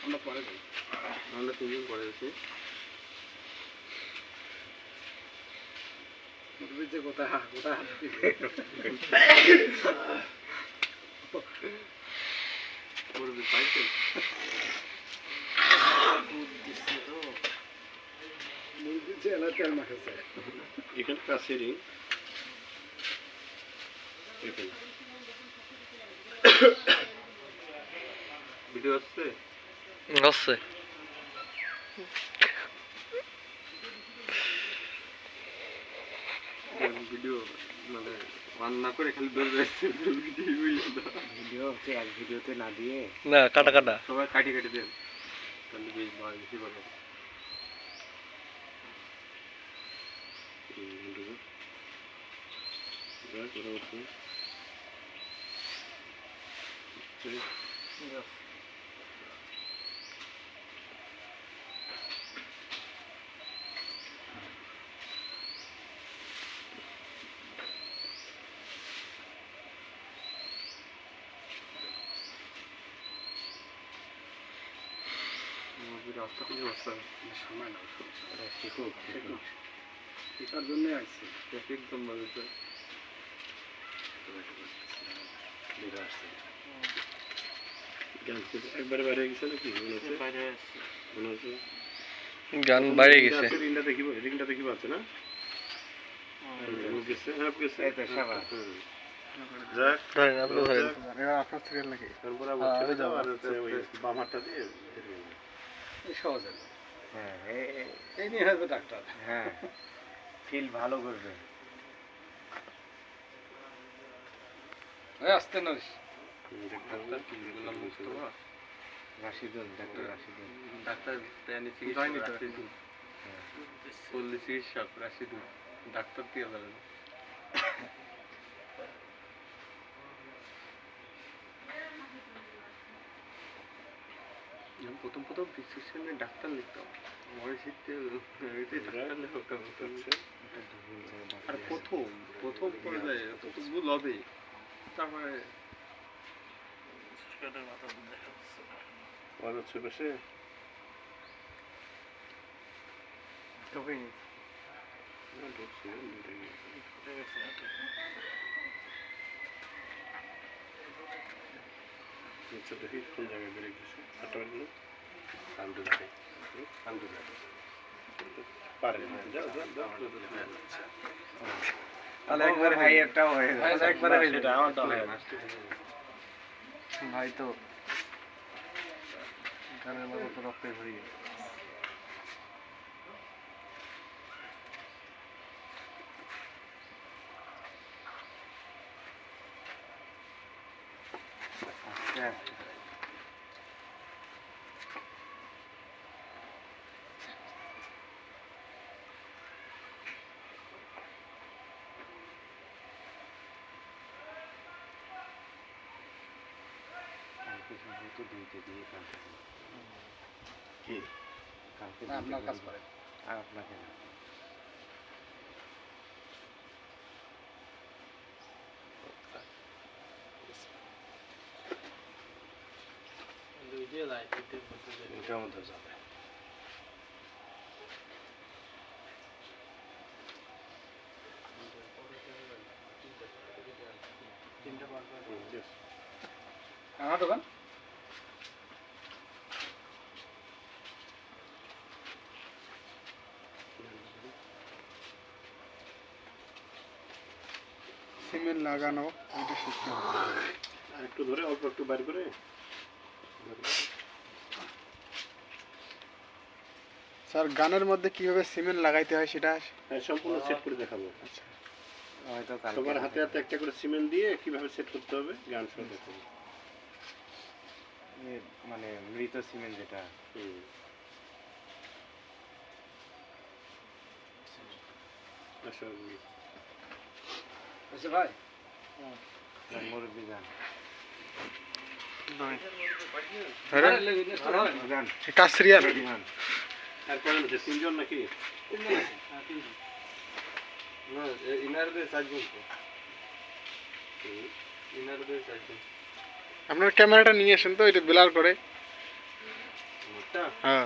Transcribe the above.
আমরা পরে যাই, আমরা 3 দিন পরে যাচ্ছি। যে কথা এখানে কাছেরই ভিডিও আসছে ভিডিও মানে রান্না করে খালি দৌড় যাচ্ছে ভিডিও হচ্ছে এক ভিডিওতে না দিয়ে না কাটা কাটা সবাই কাটি কাটি দেন তাহলে বেশ ভালো বেশি ভালো রাস্তা খুঁজে বসতে হবে সময় না শেখার জন্য আসছে একদম বাজেছে একবারে বাইরে গেছে নাকি গান বাইরে গেছে রিংটা দেখিব রিংটা দেখিব আছে না গেছে হ্যাঁ গেছে এই তো শাবা যাক ধরেন আপনি ধরেন এবার আপনার সিরিয়াল নাকি তারপর আবার চলে যাও আর ওই বাম হাতটা দিয়ে সহজ হবে হ্যাঁ এই নিয়ে হবে ডাক্তার হ্যাঁ ফিল ভালো করবে আসতে নইস ডাক্তার কি বললাম মুস্তফা রাশিদুল ডাক্তার রাশিদুল ডাক্তার প্রাণী চিকিৎসক রাশিদুল পল্লী চিকিৎসক রাশিদুল ডাক্তার কি বলেন প্রথম প্রেসক্রিপশনে ডাক্তার লিখতাম মনে শিখতে ডাক্তার লেখা হচ্ছে আর প্রথম পর্যায়ে তত ভুল হবে তারপরে হচ্ছে বেশি দেখি কোন জায়গায় বেড়ে গেছে আটটা পারে তাহলে একবার ভাই একটাও হয়ে যায় একবারে হয়ে যায় আমারটা হয় ভাই তো গানের মতো তো রক্তে ভরে গেছে আপনার কাজ করেন আর আপনাকে না এটার মধ্যে যাবে আমার দোকান সিমেন্ট লাগানো এটা শিখতে হবে আর একটু ধরে অল্প একটু বাইর করে স্যার গানের মধ্যে কিভাবে সিমেন্ট লাগাইতে হয় সেটা সম্পূর্ণ সেট করে দেখাবো আচ্ছা হয়তো সবার হাতে হাতে একটা করে সিমেন্ট দিয়ে কিভাবে সেট করতে হবে গান সহ দেখাবো মানে মৃত সিমেন্ট যেটা আচ্ছা ভাই মুরব্বী গান কাসরিয়ার আর কয়জন আছে তিনজন নাকি না ইনারদের চারজন তো ইনারদের চারজন আপনার ক্যামেরাটা নিয়ে আসেন তো এটা ব্লার করে একটা হ্যাঁ